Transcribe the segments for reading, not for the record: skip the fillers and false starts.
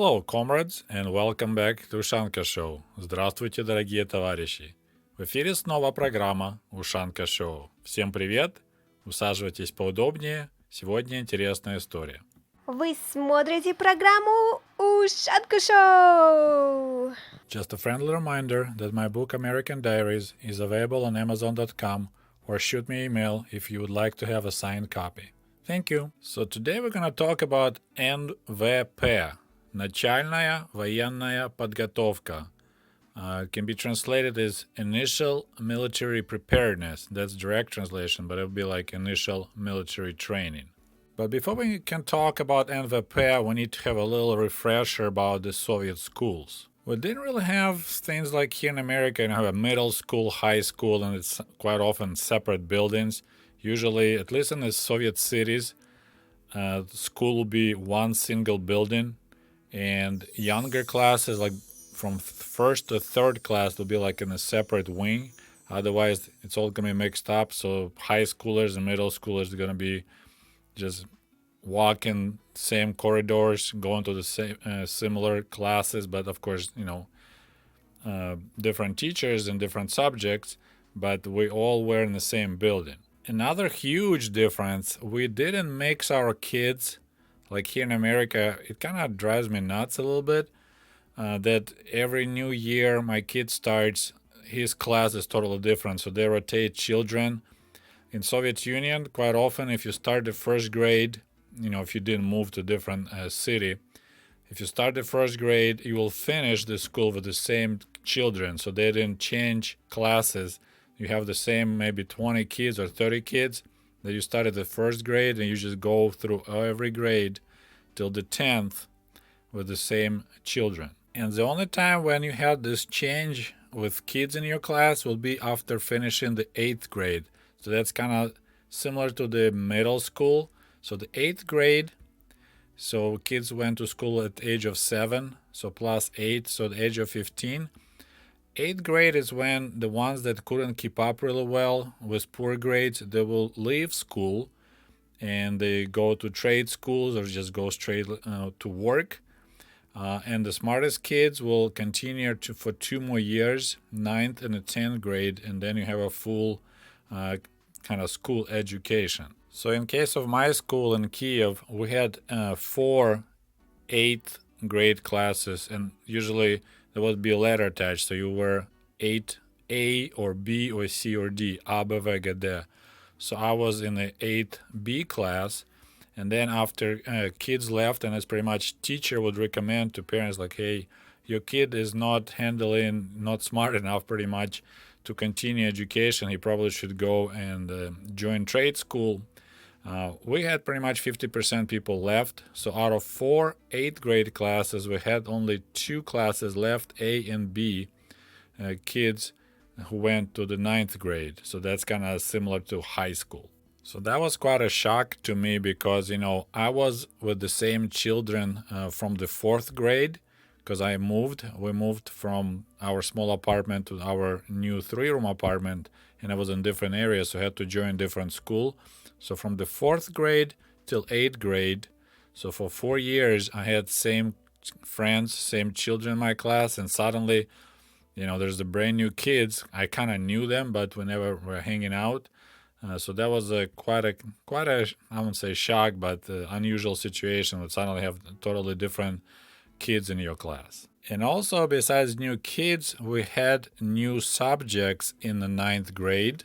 Hello, comrades, and welcome back to Ushanka Show. Здравствуйте, дорогие товарищи. В эфире снова программа Ushanka Show. Всем привет, усаживайтесь поудобнее, сегодня интересная история. Вы смотрите программу Ushanka Show. Just a friendly reminder that my book American Diaries is available on Amazon.com or shoot me an email if you would like to have a signed copy. Thank you. So today we're going to talk about НВП. Начальная военная подготовка. Can be translated as Initial Military Preparedness. That's direct translation, but it would be like Initial Military Training. But before we can talk about НВП, we need to have a little refresher about the Soviet schools. We didn't really have things like here in America, you have a middle school, high school, and it's quite often separate buildings. Usually, at least in the Soviet cities, school will be one single building, and younger classes, like from first to third class, will be like in a separate wing. Otherwise, it's all going to be mixed up. So high schoolers and middle schoolers are going to be just walking same corridors, going to the same similar classes, but of course, different teachers and different subjects, but we all were in the same building. Another huge difference, we didn't mix our kids. Like here in America, it kind of drives me nuts a little bit that every new year my kid starts, his class is totally different, so they rotate children. In Soviet Union, quite often, if you start the first grade, if you didn't move to a different city, if you start the first grade, you will finish the school with the same children. So they didn't change classes. You have the same maybe 20 kids or 30 kids that you start at the first grade, and you just go through every grade till the 10th with the same children. And the only time when you have this change with kids in your class will be after finishing the 8th grade. So that's kind of similar to the middle school. So the 8th grade, so kids went to school at the age of 7, so plus 8, so the age of 15. 8th grade is when the ones that couldn't keep up really well with poor grades, they will leave school and they go to trade schools or just go straight to work. And the smartest kids will continue for 2 more years, 9th and the 10th grade, and then you have a full kind of school education. So in case of my school in Kiev, we had 4 8th grade classes, and usually there would be a letter attached. So you were 8A or B or C or D, A, B, V, G, D. So I was in the 8B class, and then after kids left, and it's pretty much teacher would recommend to parents like, hey, your kid is not smart enough pretty much to continue education. He probably should go and join trade school. We had pretty much 50% people left. So out of 4 8th grade classes, we had only 2 classes left, A and B, kids who went to the 9th grade. So that's kind of similar to high school. So that was quite a shock to me because, I was with the same children from the 4th grade because we moved from our small apartment to our new 3-room apartment, and I was in different areas, so I had to join different school. So from the 4th grade till 8th grade, so for 4 years, I had same friends, same children in my class, and suddenly, there's the brand new kids. I kind of knew them, but we never were hanging out. So that was quite a I wouldn't say shock, but unusual situation to suddenly have totally different kids in your class. And also, besides new kids, we had new subjects in the 9th grade.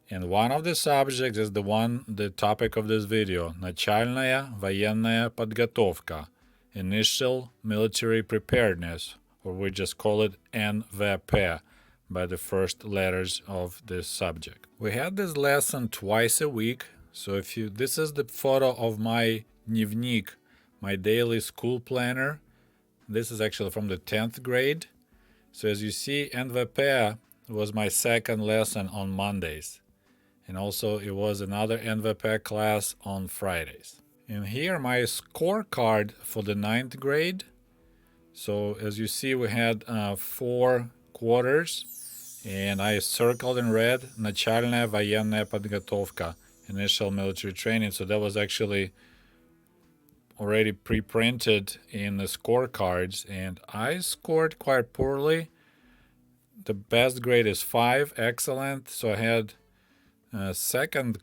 And one of the subjects is the topic of this video, Начальная военная подготовка, Initial Military Preparedness, or we just call it НВП by the first letters of this subject. We had this lesson twice a week. So this is the photo of my дневник, my daily school planner. This is actually from the 10th grade. So as you see, НВП was my second lesson on Mondays. And also it was another НВП class on Fridays. And here my scorecard for the 9th grade. So as you see, we had 4 quarters, and I circled in red Начальная военная подготовка, Initial Military Training. So that was actually already pre-printed in the scorecards, and I scored quite poorly. The best grade is 5, excellent. So I had second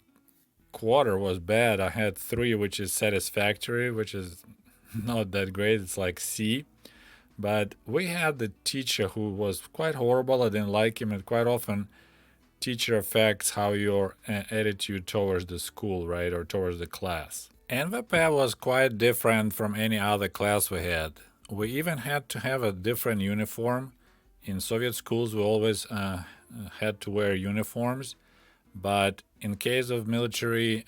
quarter was bad. I had 3, which is satisfactory, which is not that great. It's like C. But we had the teacher who was quite horrible. I didn't like him, and quite often teacher affects how your attitude towards the school, right, or towards the class. NVP was quite different from any other class we had. We even had to have a different uniform. In Soviet schools, we always had to wear uniforms, but in case of military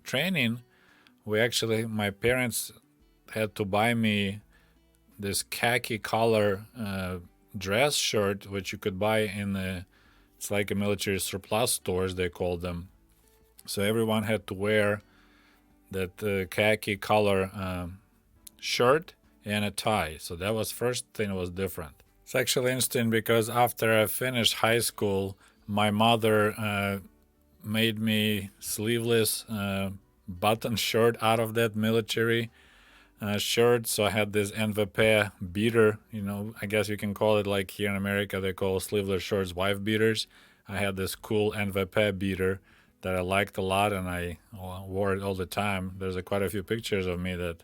training, my parents had to buy me this khaki color dress shirt, which you could buy in it's like a military surplus stores, they call them. So everyone had to wear that khaki color shirt and a tie. So that was first thing was different. It's actually interesting because after I finished high school, my mother made me sleeveless button shirt out of that military shirt. So I had this NVP beater, I guess you can call it like here in America, they call sleeveless shirts wife beaters. I had this cool NVP beater that I liked a lot, and I wore it all the time. There's quite a few pictures of me that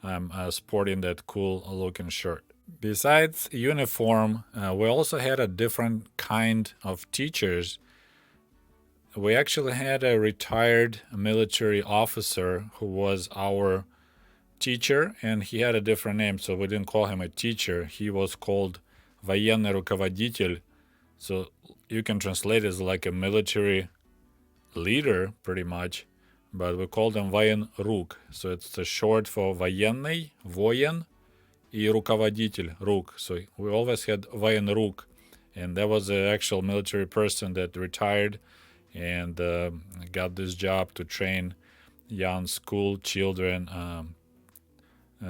I'm sporting that cool looking shirt. Besides uniform, we also had a different kind of teachers. We actually had a retired military officer who was our teacher, and he had a different name, so we didn't call him a teacher. He was called военный руководитель. So you can translate it as like a military leader, pretty much, but we called him военрук. So it's a short for военный, воен, и руководитель, рук. So we always had военрук, and that was the actual military person that retired and got this job to train young school children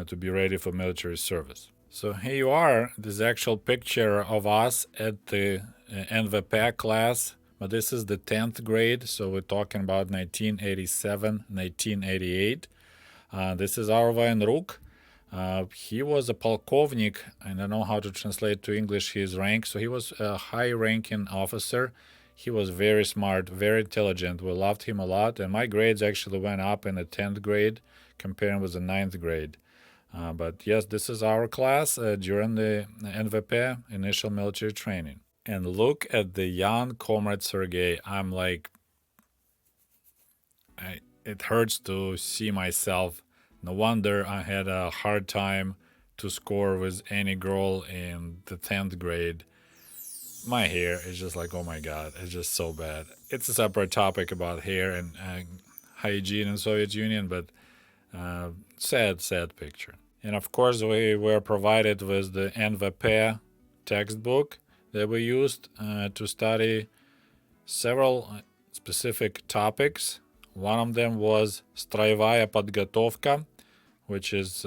to be ready for military service. So here you are, this actual picture of us at the NVP class, but this is the 10th grade, so we're talking about 1987, 1988. This is our военрук. He was a полковник. I don't know how to translate to English his rank. So he was a high-ranking officer. He was very smart, very intelligent. We loved him a lot, and my grades actually went up in the 10th grade comparing with the 9th grade. But yes, this is our class during the NVP, initial military training. And look at the young comrade Sergey. I'm like, it hurts to see myself. No wonder I had a hard time to score with any girl in the 10th grade. My hair is just like, oh my God, it's just so bad. It's a separate topic about hair and hygiene in Soviet Union, but sad picture. And of course, we were provided with the NVP textbook that we used to study several specific topics. One of them was строевая подготовка, which is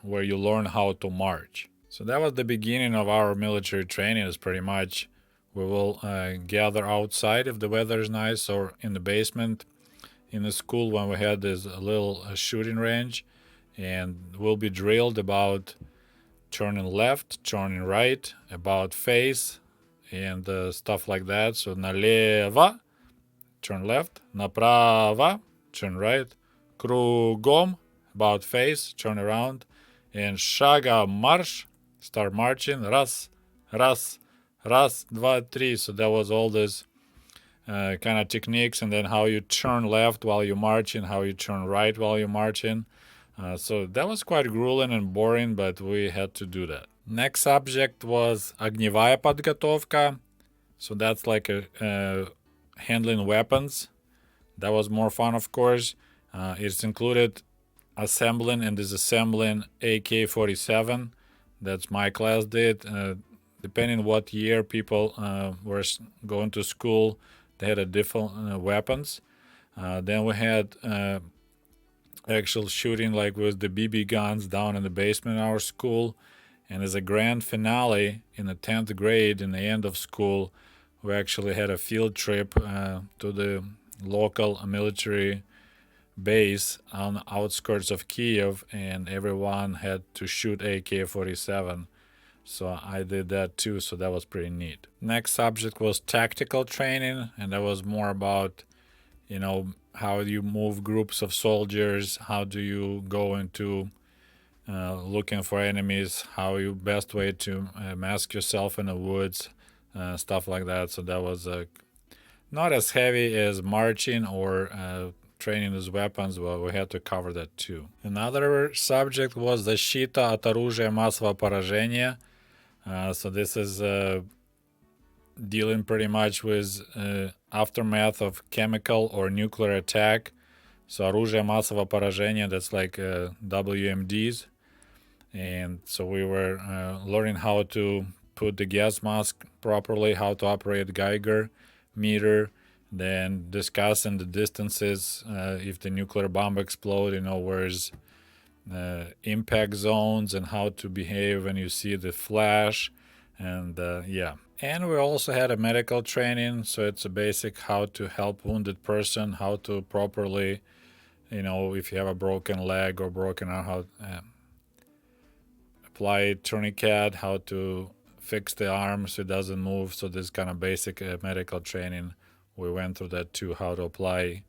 where you learn how to march. So that was the beginning of our military training. Is pretty much we will gather outside if the weather is nice, or in the basement in the school when we had this little shooting range, and we'll be drilled about turning left, turning right, about face, and stuff like that. So налево, turn left, направо, turn right, кругом, about face, turn around, and шагом марш, start marching, раз, раз, раз, два, три. So that was all this kind of techniques, and then how you turn left while you're marching, how you turn right while you're marching. So that was quite grueling and boring, but we had to do that. Next subject was огневая подготовка. So that's like handling weapons. That was more fun, of course. It's included assembling and disassembling AK-47. That's my class did. Depending what year people were going to school, they had a different weapons. Then we had actual shooting, like with the BB guns down in the basement of our school. And as a grand finale in the 10th grade, in the end of school, we actually had a field trip to the local military base on the outskirts of Kiev, and everyone had to shoot AK-47. So I did that too, so that was pretty neat. Next subject was tactical training, and that was more about, how you move groups of soldiers, how do you go into looking for enemies, how you best way to mask yourself in the woods, stuff like that. So that was not as heavy as marching or training with weapons, but we had to cover that too. Another subject was защита от оружия массового поражения. So this is dealing pretty much with aftermath of chemical or nuclear attack. So оружие массового поражения, that's like WMDs. And so we were learning how to put the gas mask properly, how to operate Geiger meter, then discussing the distances if the nuclear bomb explodes, where's impact zones and how to behave when you see the flash. And and we also had a medical training, so it's a basic how to help wounded person, how to properly, if you have a broken leg or broken arm, how apply tourniquet, how to fix the arm so it doesn't move. So this kind of basic medical training, we went through that too, how to apply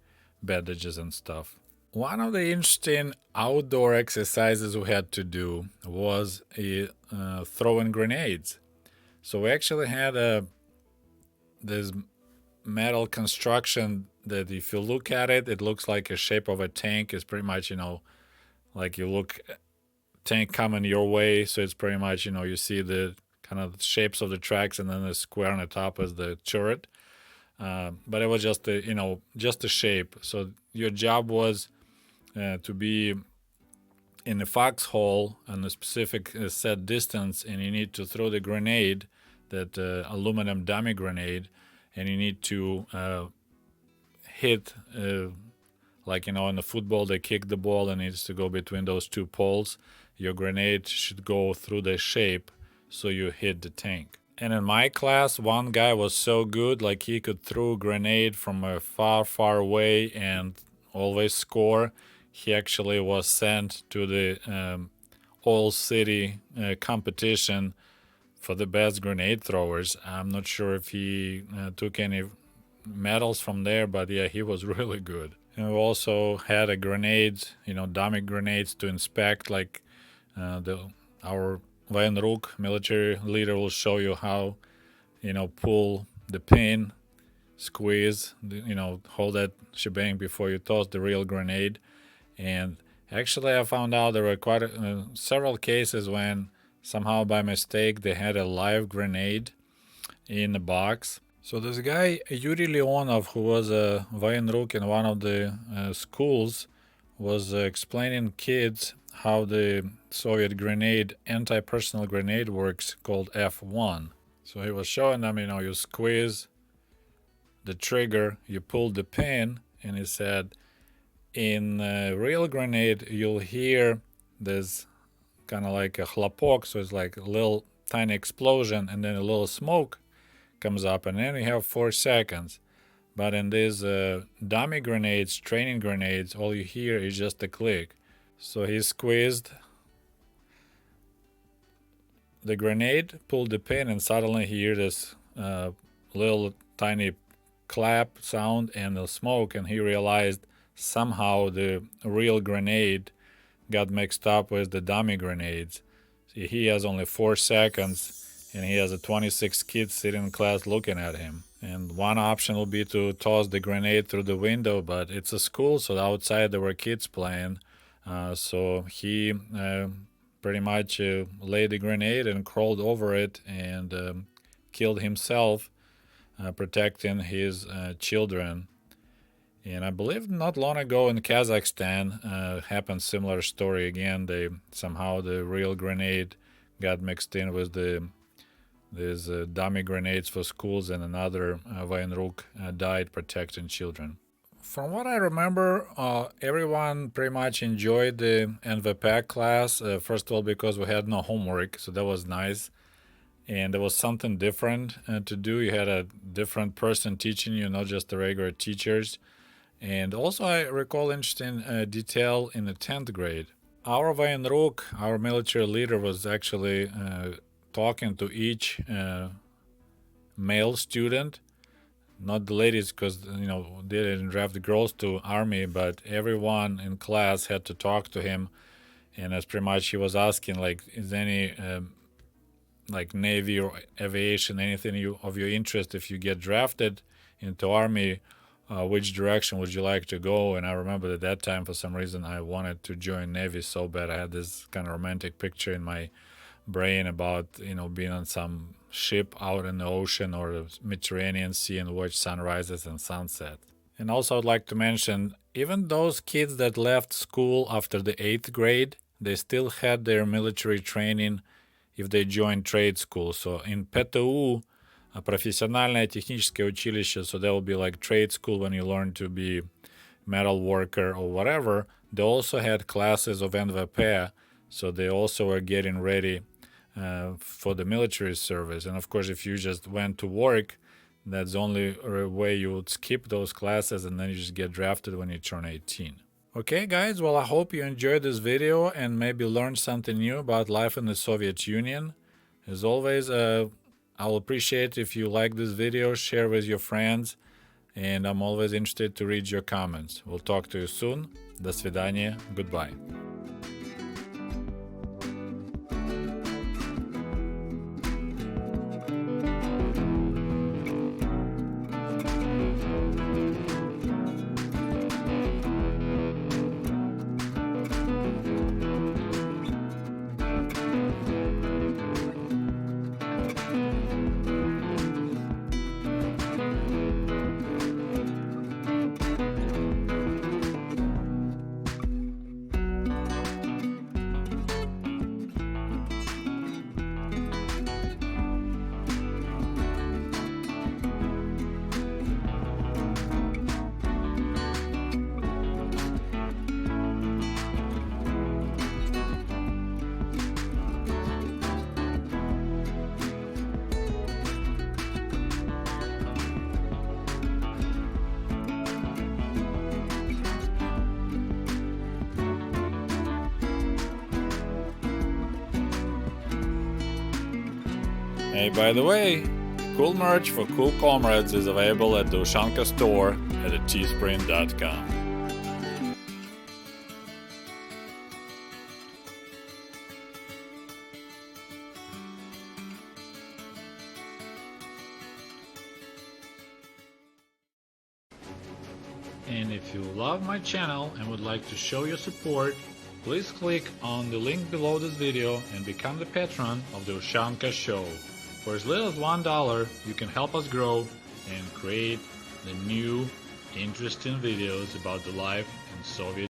bandages and stuff. One of the interesting outdoor exercises we had to do was throwing grenades. So we actually had this metal construction that if you look at it, it looks like a shape of a tank. It's pretty much, like you look tank coming your way. So it's pretty much, you see the kind of shapes of the tracks, and then the square on the top is the turret. But it was just a shape. So your job was to be in a foxhole on a specific set distance, and you need to throw the grenade, that aluminum dummy grenade, and you need to hit, like, in the football, they kick the ball and it needs to go between those two poles. Your grenade should go through the shape so you hit the tank. And in my class, one guy was so good, like he could throw a grenade from a far, far away and always score. He actually was sent to the all city competition for the best grenade throwers. I'm not sure if he took any medals from there, but yeah, he was really good. And we also had a grenades, dummy grenades to inspect, like our Vajenruk military leader will show you how, pull the pin, squeeze, hold that shebang before you toss the real grenade. And actually, I found out there were quite several cases when somehow by mistake they had a live grenade in the box. So this guy, Yuri Leonov, who was a Vajenruk in one of the schools, was explaining kids how the Soviet grenade, anti-personnel grenade works, called F1. So he was showing them, you squeeze the trigger, you pull the pin, and he said, in a real grenade, you'll hear this kind of like a chlapok, so it's like a little tiny explosion, and then a little smoke comes up, and then you have 4 seconds. But in these dummy grenades, training grenades, all you hear is just a click. So he squeezed the grenade, pulled the pin, and suddenly he heard this little tiny clap sound and the smoke, and he realized somehow the real grenade got mixed up with the dummy grenades. See, he has only 4 seconds, and he has a 26 kids sitting in class looking at him. And one option will be to toss the grenade through the window, but it's a school, so outside there were kids playing. So he pretty much laid the grenade and crawled over it and killed himself, protecting his children. And I believe not long ago in Kazakhstan happened similar story again. Somehow the real grenade got mixed in with these dummy grenades for schools, and another Vajenruk died protecting children. From what I remember, everyone pretty much enjoyed the NVPAC class. First of all, because we had no homework, so that was nice. And there was something different to do. You had a different person teaching you, not just the regular teachers. And also I recall interesting detail in the 10th grade. Our Vayenruk, our military leader, was actually talking to each male student, not the ladies, because they didn't draft the girls to army, but everyone in class had to talk to him, and that's pretty much he was asking like, is any like Navy or aviation, anything of your interest if you get drafted into army, which direction would you like to go? And I remember at that time, for some reason, I wanted to join Navy so bad. I had this kind of romantic picture in my brain about being on some ship out in the ocean or the Mediterranean Sea and watch sunrises and sunsets. And also I'd like to mention, even those kids that left school after the 8th grade, they still had their military training if they joined trade school. So in ПТУ, профессиональное техническое училище, so that will be like trade school when you learn to be metal worker or whatever. They also had classes of NVP, so they also were getting ready for the military service. And of course, if you just went to work, that's the only way you would skip those classes and then you just get drafted when you turn 18. Okay, guys, well, I hope you enjoyed this video and maybe learned something new about life in the Soviet Union. As always, I'll appreciate if you like this video, share with your friends, and I'm always interested to read your comments. We'll talk to you soon. До свидания. Goodbye. Hey, by the way, cool merch for cool comrades is available at the Ushanka store at teespring.com. And if you love my channel and would like to show your support, please click on the link below this video and become the patron of the Ushanka Show. For as little as $1, you can help us grow and create the new, interesting videos about the life in Soviet